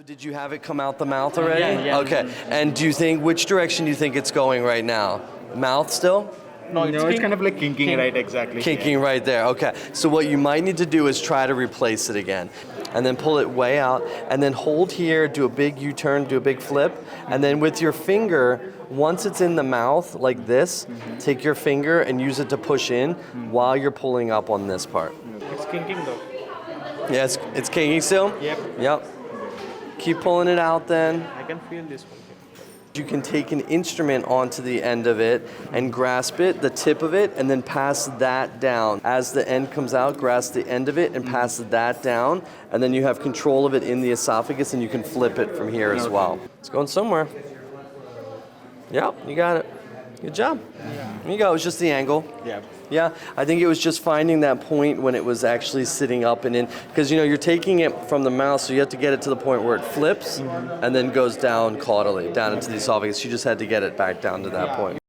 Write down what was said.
So did you have it come out the mouth already? Yeah. Okay. And which direction do you think it's going right now? Mouth still? No, It's kind of like kinking, right? Exactly. Kinking right there. Okay. So what you might need to do is try to replace it again. And then pull it way out. And then hold here, do a big U-turn, do a big flip. And then with your finger, once it's in the mouth like this, take your finger and use it to push in while you're pulling up on this part. It's kinking though. Yeah, it's kinking still? Yep. Keep pulling it out then. I can feel this one. You can take an instrument onto the end of it and grasp it, the tip of it, and then pass that down. As the end comes out, grasp the end of it and pass that down, and then you have control of it in the esophagus and you can flip it from here as well. It's going somewhere. Yep, you got it. Good job. There you go, it was just the angle. Yeah, I think it was just finding that point when it was actually sitting up and in, because you're taking it from the mouth, so you have to get it to the point where it flips and then goes down caudally, down into the esophagus. You just had to get it back down to that point.